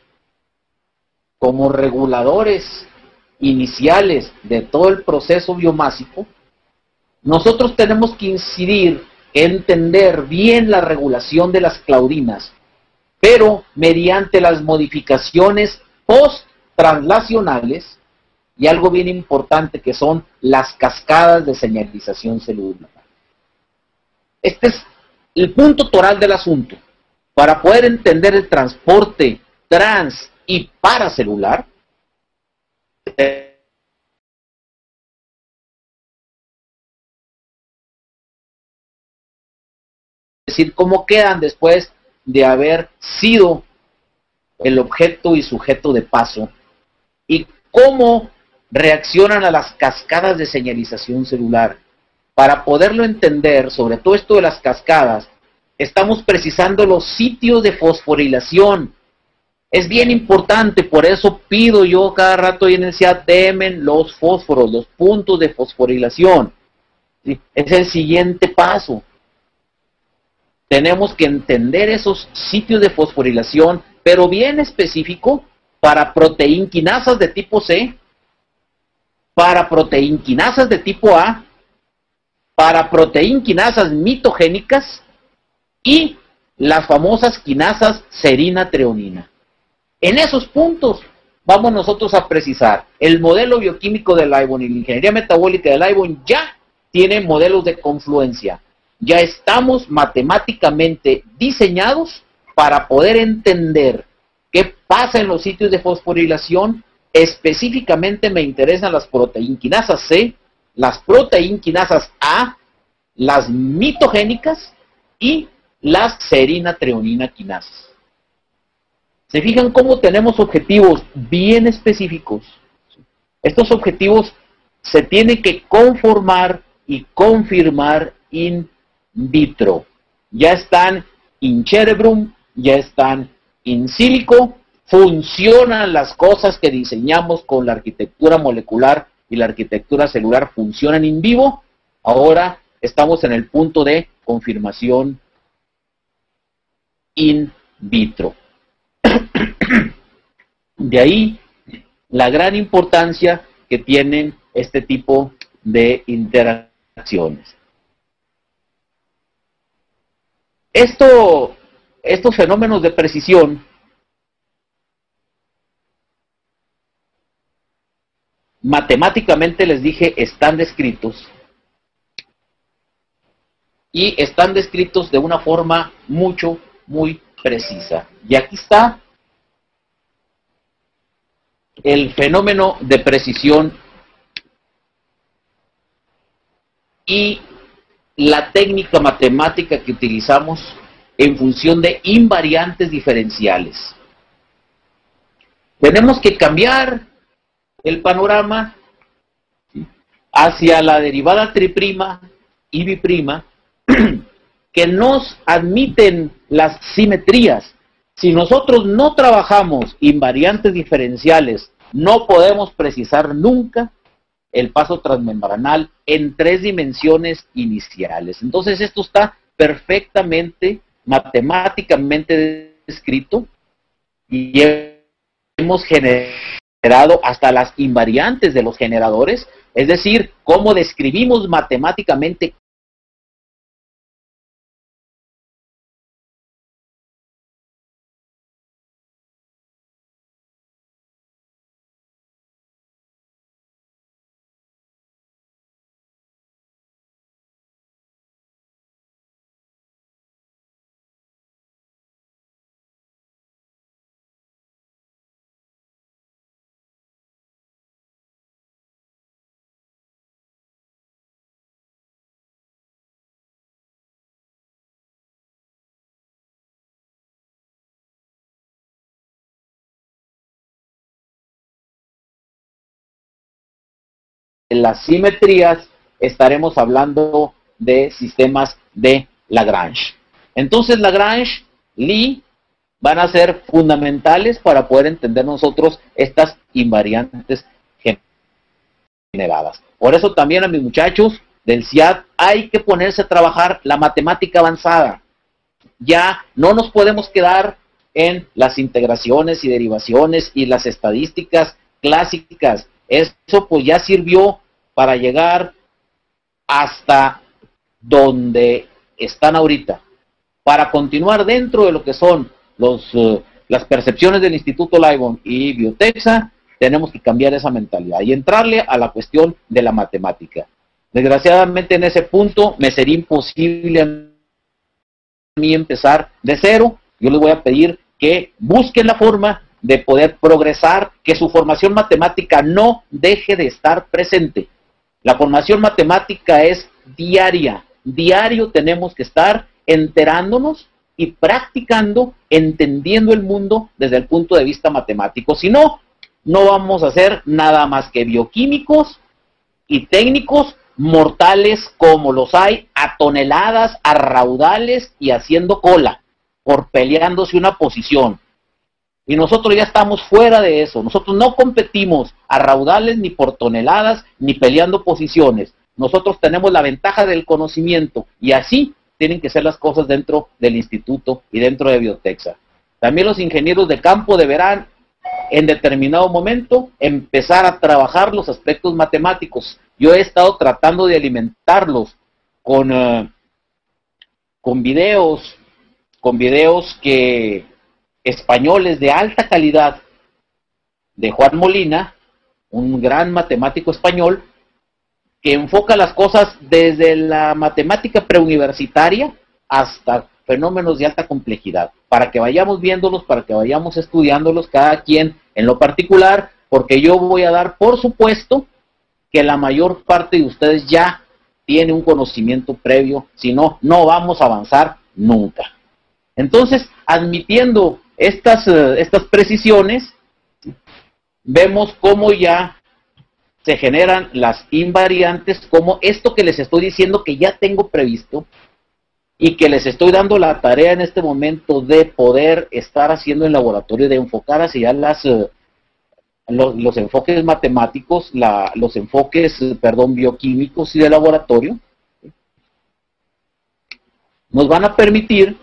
A: como reguladores iniciales de todo el proceso biomásico, nosotros tenemos que incidir en entender bien la regulación de las claudinas, pero mediante las modificaciones post-translacionales y algo bien importante que son las cascadas de señalización celular. Este es el punto toral del asunto. Para poder entender el transporte trans y paracelular, decir, cómo quedan después de haber sido el objeto y sujeto de paso y cómo reaccionan a las cascadas de señalización celular. Para poderlo entender, sobre todo esto de las cascadas, estamos precisando los sitios de fosforilación. Es bien importante, por eso pido yo cada rato en el CIAT, denme los fósforos, los puntos de fosforilación. ¿Sí? Es el siguiente paso. Tenemos que entender esos sitios de fosforilación, pero bien específico, para proteinquinasas de tipo C, para proteinquinasas de tipo A, para proteinquinasas mitogénicas y las famosas quinasas serina-treonina. En esos puntos vamos nosotros a precisar. El modelo bioquímico del Livon y la ingeniería metabólica del Livon ya tiene modelos de confluencia. Ya estamos matemáticamente diseñados para poder entender qué pasa en los sitios de fosforilación. Específicamente me interesan las proteinquinasas C, las proteinquinasas A, las mitogénicas y las serina-treonina quinasas. ¿Se fijan cómo tenemos objetivos bien específicos? Estos objetivos se tienen que conformar y confirmar in vitro. Ya están in cerebrum, ya están in silico, funcionan las cosas que diseñamos con la arquitectura molecular y la arquitectura celular, funcionan in vivo. Ahora estamos en el punto de confirmación in vitro. De ahí la gran importancia que tienen este tipo de interacciones. Estos fenómenos de precisión matemáticamente, les dije, están descritos y están descritos de una forma muy precisa. Y aquí está el fenómeno de precisión y la técnica matemática que utilizamos en función de invariantes diferenciales. Tenemos que cambiar el panorama hacia la derivada triprima y biprima, que nos admiten las simetrías. Si nosotros no trabajamos invariantes diferenciales, no podemos precisar nunca el paso transmembranal en 3 dimensiones iniciales. Entonces esto está perfectamente matemáticamente descrito y hemos generado hasta las invariantes de los generadores, es decir, cómo describimos matemáticamente en las simetrías, estaremos hablando de sistemas de Lagrange. Entonces Lagrange, Lie, van a ser fundamentales para poder entender nosotros estas invariantes generadas. Por eso también a mis muchachos del CIAD hay que ponerse a trabajar la matemática avanzada. Ya no nos podemos quedar en las integraciones y derivaciones y las estadísticas clásicas. Eso pues ya sirvió para llegar hasta donde están ahorita. Para continuar dentro de lo que son las percepciones del Instituto Ligon y Biotexa, tenemos que cambiar esa mentalidad y entrarle a la cuestión de la matemática. Desgraciadamente en ese punto me sería imposible a mí empezar de cero. Yo les voy a pedir que busquen la forma de poder progresar, que su formación matemática no deje de estar presente. La formación matemática es diaria. Diario tenemos que estar enterándonos y practicando, entendiendo el mundo desde el punto de vista matemático. Si no, no vamos a ser nada más que bioquímicos y técnicos mortales como los hay a toneladas, a raudales y haciendo cola por peleándose una posición. Y nosotros ya estamos fuera de eso. Nosotros no competimos a raudales ni por toneladas ni peleando posiciones. Nosotros tenemos la ventaja del conocimiento y así tienen que ser las cosas dentro del instituto y dentro de Biotexa. También los ingenieros de campo deberán en determinado momento empezar a trabajar los aspectos matemáticos. Yo he estado tratando de alimentarlos con videos que españoles de alta calidad, de Juan Molina, un gran matemático español, que enfoca las cosas desde la matemática preuniversitaria hasta fenómenos de alta complejidad, para que vayamos viéndolos, para que vayamos estudiándolos cada quien en lo particular, porque yo voy a dar por supuesto que la mayor parte de ustedes ya tiene un conocimiento previo, si no, no vamos a avanzar nunca. Entonces, admitiendo estas precisiones, vemos cómo ya se generan las invariantes, como esto que les estoy diciendo que ya tengo previsto y que les estoy dando la tarea en este momento de poder estar haciendo en laboratorio, de enfocar hacia los enfoques matemáticos, los enfoques, bioquímicos y de laboratorio, nos van a permitir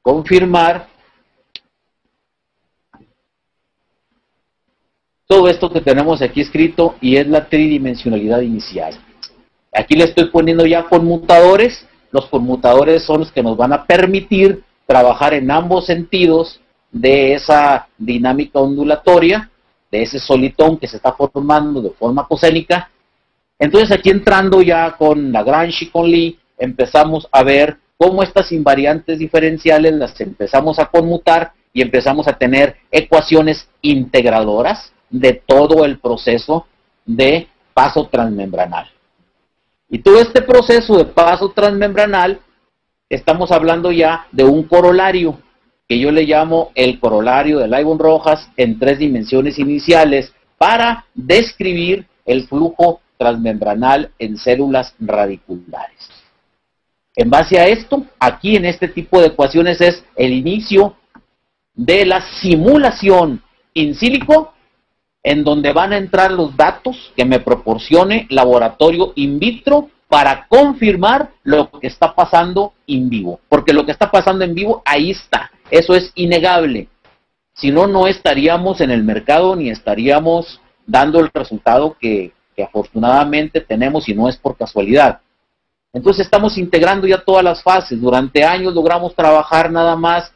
A: confirmar todo esto que tenemos aquí escrito y es la tridimensionalidad inicial. Aquí le estoy poniendo ya conmutadores. Los conmutadores son los que nos van a permitir trabajar en ambos sentidos de esa dinámica ondulatoria, de ese solitón que se está formando de forma cosénica. Entonces aquí entrando ya con Lagrange y con Lie, empezamos a ver cómo estas invariantes diferenciales las empezamos a conmutar y empezamos a tener ecuaciones integradoras de todo el proceso de paso transmembranal. Y todo este proceso de paso transmembranal, estamos hablando ya de un corolario, que yo le llamo el corolario de Leibon-Rojas en 3 dimensiones iniciales, para describir el flujo transmembranal en células radiculares. En base a esto, aquí en este tipo de ecuaciones es el inicio de la simulación in silico, en donde van a entrar los datos que me proporcione laboratorio in vitro para confirmar lo que está pasando en vivo. Porque lo que está pasando en vivo, ahí está. Eso es innegable. Si no, no estaríamos en el mercado ni estaríamos dando el resultado que afortunadamente tenemos y no es por casualidad. Entonces estamos integrando ya todas las fases. Durante años logramos trabajar nada más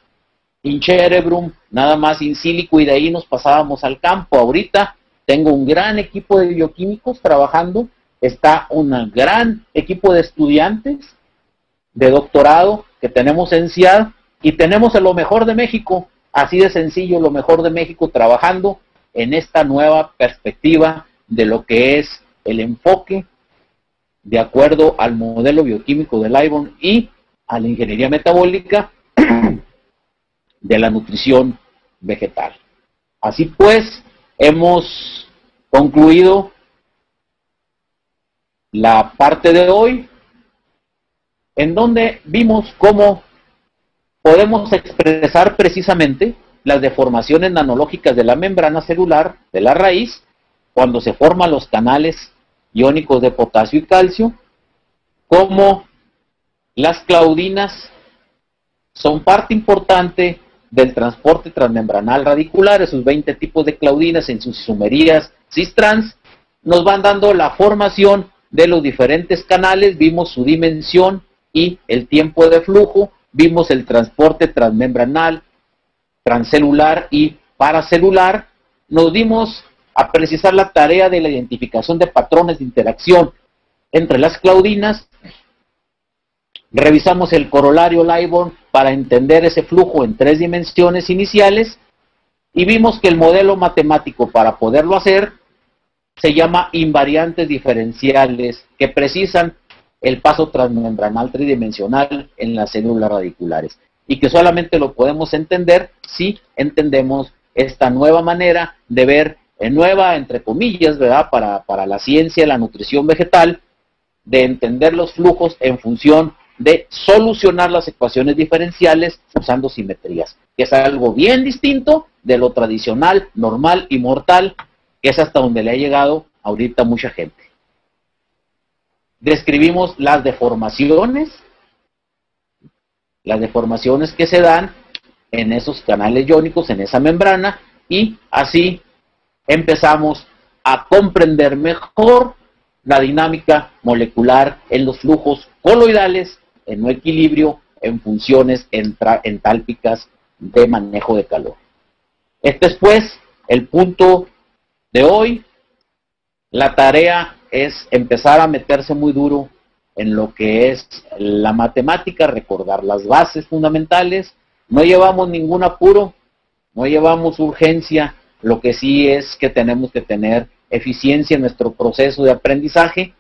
A: in cerebrum, nada más in silico, y de ahí nos pasábamos al campo. Ahorita tengo un gran equipo de bioquímicos trabajando, está un gran equipo de estudiantes de doctorado que tenemos en CIAD, y tenemos lo mejor de México, así de sencillo, lo mejor de México trabajando en esta nueva perspectiva de lo que es el enfoque de acuerdo al modelo bioquímico de Liveborn y a la ingeniería metabólica de la nutrición vegetal. Así pues, hemos concluido la parte de hoy, en donde vimos cómo podemos expresar precisamente las deformaciones nanológicas de la membrana celular de la raíz cuando se forman los canales iónicos de potasio y calcio, cómo las claudinas son parte importante del transporte transmembranal radicular. Esos 20 tipos de claudinas en sus isomerías cis-trans nos van dando la formación de los diferentes canales. Vimos su dimensión y el tiempo de flujo, vimos el transporte transmembranal, transcelular y paracelular. Nos dimos a precisar la tarea de la identificación de patrones de interacción entre las claudinas. Revisamos el corolario Liveborn para entender ese flujo en 3 dimensiones iniciales, y vimos que el modelo matemático para poderlo hacer se llama invariantes diferenciales, que precisan el paso transmembranal tridimensional en las células radiculares, y que solamente lo podemos entender si entendemos esta nueva manera de ver, nueva entre comillas, ¿verdad?, para la ciencia de la nutrición vegetal, de entender los flujos en función de solucionar las ecuaciones diferenciales usando simetrías, que es algo bien distinto de lo tradicional, normal y mortal, que es hasta donde le ha llegado ahorita mucha gente. Describimos las deformaciones que se dan en esos canales iónicos, en esa membrana, y así empezamos a comprender mejor la dinámica molecular en los flujos coloidales, en no equilibrio, en funciones entálpicas de manejo de calor. Este es pues el punto de hoy. La tarea es empezar a meterse muy duro en lo que es la matemática, recordar las bases fundamentales. No llevamos ningún apuro, no llevamos urgencia. Lo que sí es que tenemos que tener eficiencia en nuestro proceso de aprendizaje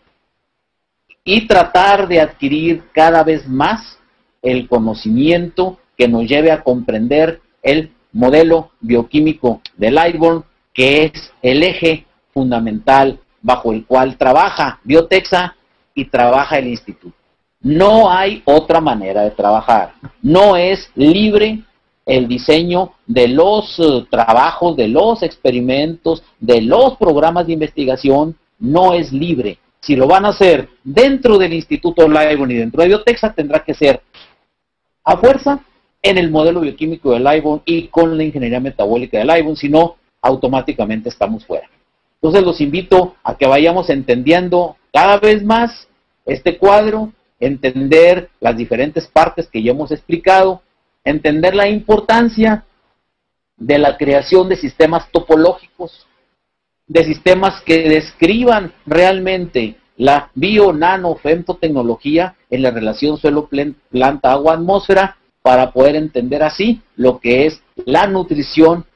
A: y tratar de adquirir cada vez más el conocimiento que nos lleve a comprender el modelo bioquímico de Liveborn, que es el eje fundamental bajo el cual trabaja Biotexa y trabaja el instituto. No hay otra manera de trabajar. No es libre el diseño de los trabajos, de los experimentos, de los programas de investigación. No es libre. Si lo van a hacer dentro del Instituto Liveborn y dentro de Biotexa, tendrá que ser a fuerza en el modelo bioquímico de Liveborn y con la ingeniería metabólica de Liveborn, si no, automáticamente estamos fuera. Entonces los invito a que vayamos entendiendo cada vez más este cuadro, entender las diferentes partes que ya hemos explicado, entender la importancia de la creación de sistemas topológicos, de sistemas que describan realmente la bio-nano-femtotecnología en la relación suelo-planta-agua-atmósfera, para poder entender así lo que es la nutrición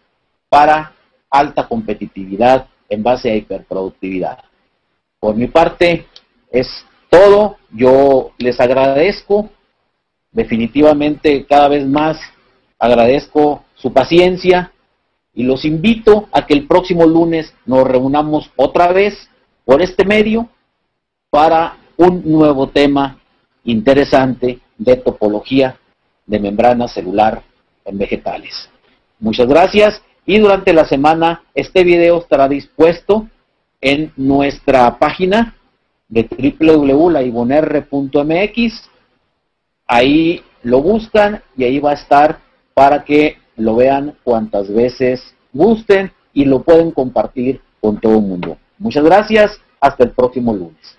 A: para alta competitividad en base a hiperproductividad. Por mi parte es todo. Yo les agradezco, definitivamente cada vez más agradezco su paciencia, y los invito a que el próximo lunes nos reunamos otra vez por este medio para un nuevo tema interesante de topología de membrana celular en vegetales. Muchas gracias, y durante la semana este video estará dispuesto en nuestra página de www.laibonr.mx. Ahí lo buscan y ahí va a estar para que lo vean cuantas veces gusten y lo pueden compartir con todo el mundo. Muchas gracias, hasta el próximo lunes.